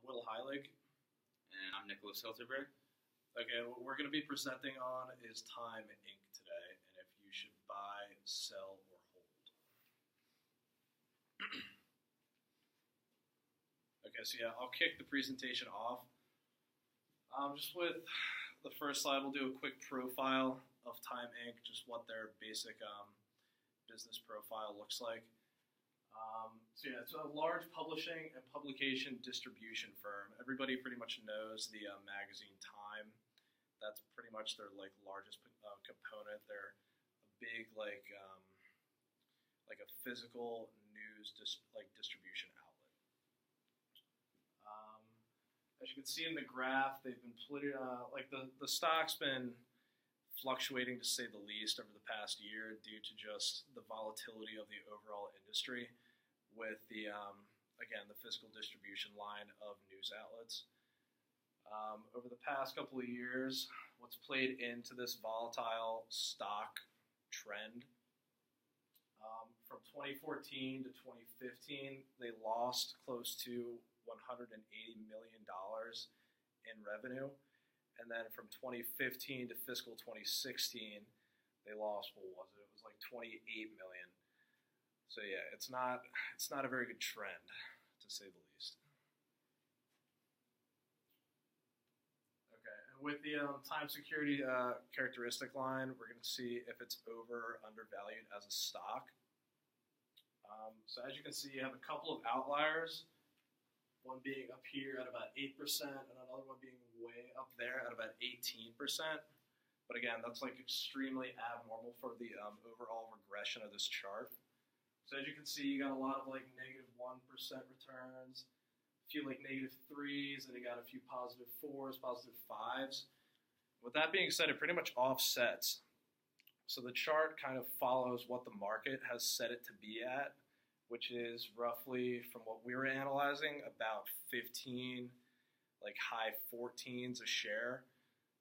Will Heilig. And I'm Nicholas Hilterbrick. Okay, what we're going to be presenting on is Time Inc. today, and if you should buy, sell, or hold. Okay, so yeah, I'll kick the presentation off. Just with the first slide, we'll do a quick profile of Time Inc., just what their basic business profile looks like. So yeah, it's a large publishing and publication distribution firm. Everybody pretty much knows the magazine Time. That's pretty much their largest component. They're a big like a physical news distribution outlet. As you can see in the graph, they've been the stock's been fluctuating to say the least over the past year due to just the volatility of the overall industry with the again the physical distribution line of news outlets. Over the past couple of years, what's played into this volatile stock trend, from 2014 to 2015, they lost close to $180 million in revenue. And then from 2015 to fiscal 2016, they lost, what was it? It was like $28 million. So yeah, it's not a very good trend, to say the least. Okay, and with the time security characteristic line, we're going to see if it's over or undervalued as a stock. So as you can see, you have a couple of outliers. One being up here at about 8%, and another one being way up there at about 18%. But again, that's like extremely abnormal for the overall regression of this chart. So as you can see, you got a lot of like negative 1% returns, a few like negative 3s, and you got a few positive 4s, positive 5s. With that being said, it pretty much offsets. So the chart kind of follows what the market has set it to be at, which is roughly, from what we were analyzing, about 15, like high 14s a share.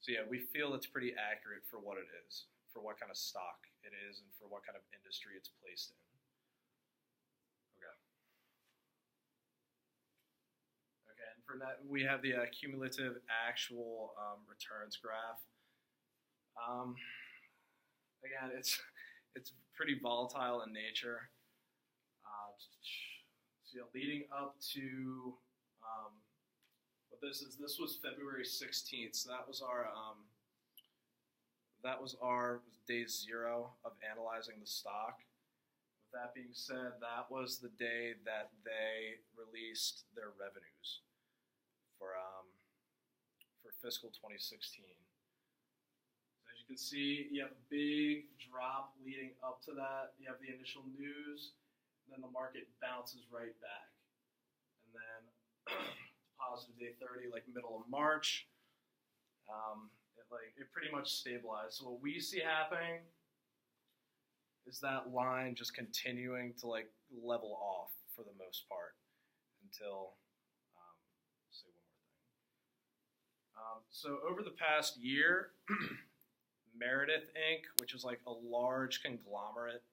So yeah, we feel it's pretty accurate for what it is, for what kind of stock it is, and for what kind of industry it's placed in. Okay, and for that, we have the cumulative actual returns graph. Again, it's pretty volatile in nature. So yeah, leading up to what this is, this was February 16th. So that was our day zero of analyzing the stock. With that being said, that was the day that they released their revenues for fiscal 2016. So as you can see, you have a big drop leading up to that. You have the initial news. Then the market bounces right back. And then positive day 30, like middle of March, it pretty much stabilized. So what we see happening is that line just continuing to like level off for the most part until, say one more thing. So over the past year, Meredith Inc., which is like a large conglomerate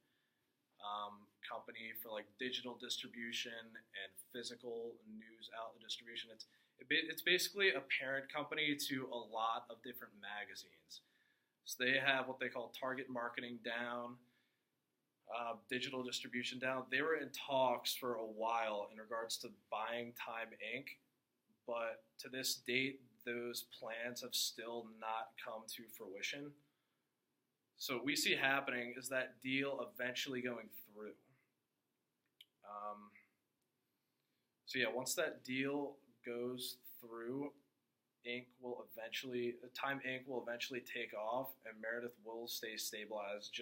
company for like digital distribution and physical news outlet distribution. It's basically a parent company to a lot of different magazines. So they have what they call target marketing down, digital distribution down. They were in talks for a while in regards to buying Time Inc., but to this date, those plans have still not come to fruition. So what we see happening is that deal eventually going through. So yeah, once that deal goes through, Time Inc. will eventually take off, and Meredith will stay stabilized.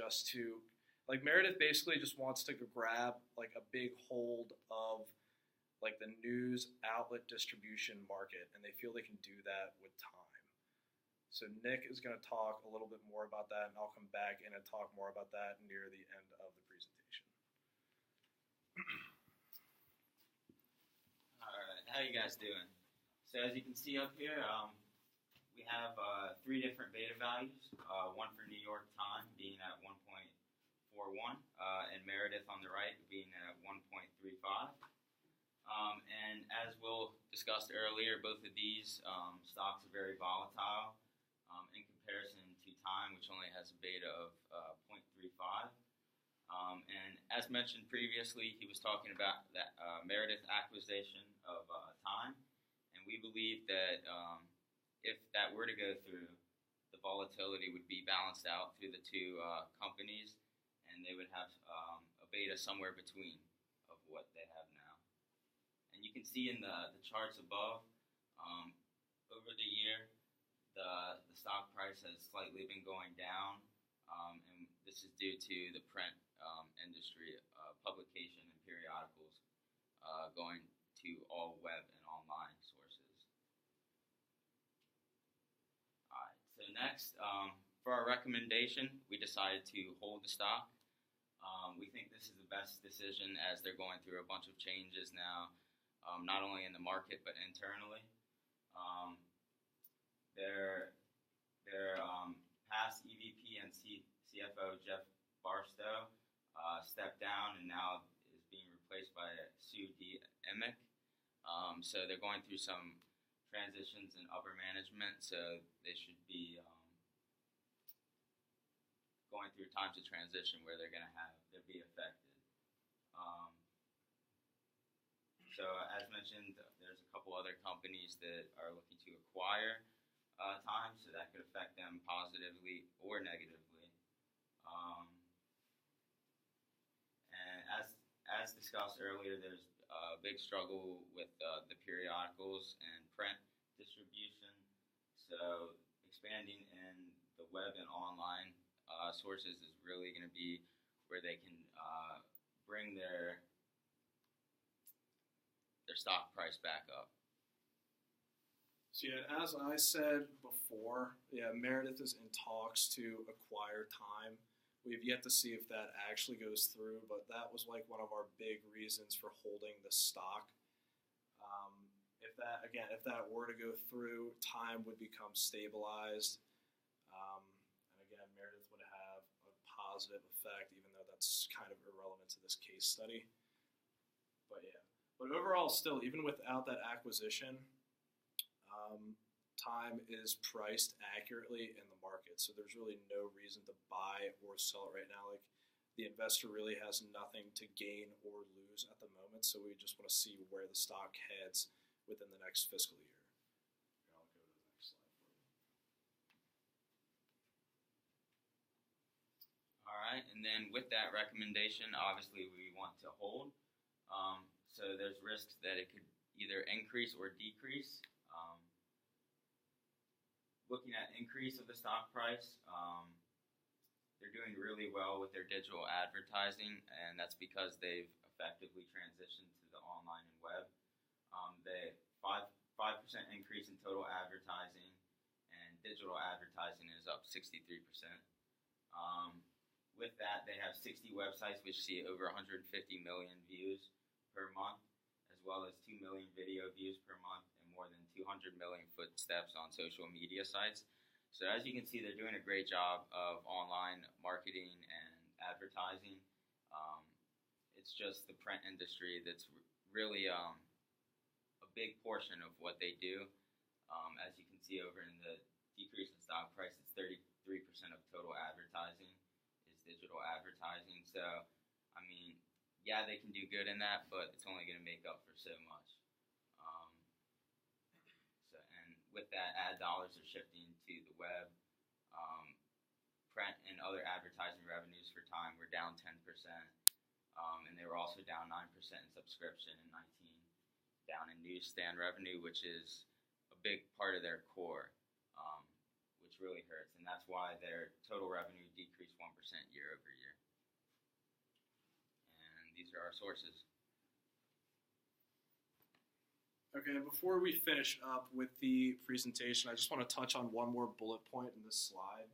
Meredith basically just wants to grab like a big hold of like the news outlet distribution market, and they feel they can do that with Time. So Nick is going to talk a little bit more about that, and I'll come back in and talk more about that near the end of the presentation. Alright, how you guys doing? So as you can see up here, we have 3 different beta values. One for New York Time being at 1.41, and Meredith on the right being at 1.35. And as we'll discussed earlier, both of these stocks are very volatile in comparison to Time, which only has a beta of 0.35. And as mentioned previously, he was talking about that Meredith acquisition of Time, and we believe that if that were to go through, the volatility would be balanced out through the two companies, and they would have a beta somewhere between of what they have now. And you can see in the charts above, over the year, the stock price has slightly been going down, and this is due to the print industry, publication and periodicals going to all web and online sources. Alright, so next, for our recommendation, we decided to hold the stock. We think this is the best decision as they're going through a bunch of changes now, not only in the market but internally. Their past EVP and CFO Jeff Barstow stepped down and now is being replaced by Sue D. Emick. So they're going through some transitions in upper management, so they should be going through times of transition where they'll be affected. So as mentioned, there's a couple other companies that are looking to acquire Time, so that could affect them positively or negatively. And as discussed earlier, there's a big struggle with the periodicals and print distribution. So expanding in the web and online sources is really going to be where they can bring their stock price back up. So yeah, as I said before, Meredith is in talks to acquire Time. We've yet to see if that actually goes through, but that was like one of our big reasons for holding the stock. If that were to go through, Time would become stabilized. And again, Meredith would have a positive effect, even though that's kind of irrelevant to this case study. But yeah. But overall, still, even without that acquisition, Time is priced accurately in the market, so there's really no reason to buy or sell it right now. Like, the investor really has nothing to gain or lose at the moment, so we just want to see where the stock heads within the next fiscal year. I'll go to the next slide for you. All right, and then with that recommendation, obviously we want to hold. So there's risks that it could either increase or decrease. Looking at increase of the stock price, they're doing really well with their digital advertising, and that's because they've effectively transitioned to the online and web. The 5% increase in total advertising, and digital advertising is up 63%. With that, they have 60 websites which see over 150 million views per month, as well as 2 million video views per month, and more than 200 million footsteps on social media sites. So as you can see, they're doing a great job of online marketing and advertising. It's just the print industry that's really a big portion of what they do. As you can see over in the decrease in stock price, it's 33% of total advertising is digital advertising. So, I mean, yeah, they can do good in that, but it's only going to make up for so much. And with that, ad dollars are shifting to the web. Print and other advertising revenues for Time were down 10%, and they were also down 9% in subscription and 19% down in newsstand revenue, which is a big part of their core, which really hurts, and that's why their total revenue decreased 1% year over year. And these are our sources. Okay, before we finish up with the presentation, I just want to touch on one more bullet point in this slide.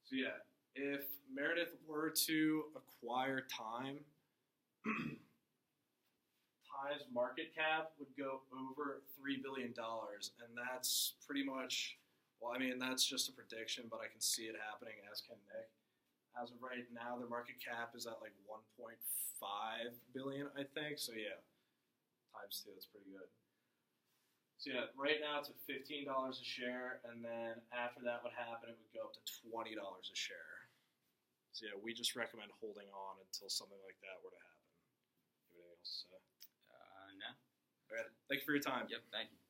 So yeah, if Meredith were to acquire Time, Time's market cap would go over $3 billion, and that's pretty much, well, I mean, that's just a prediction, but I can see it happening, as can Nick. As of right now, their market cap is at like 1.5 billion, I think, so yeah. times 2. That's pretty good. So yeah, right now it's at $15 a share, and then after that would happen, it would go up to $20 a share. So yeah, we just recommend holding on until something like that were to happen. Anything else to say? No. All right. Thank you for your time. Yep. Thank you.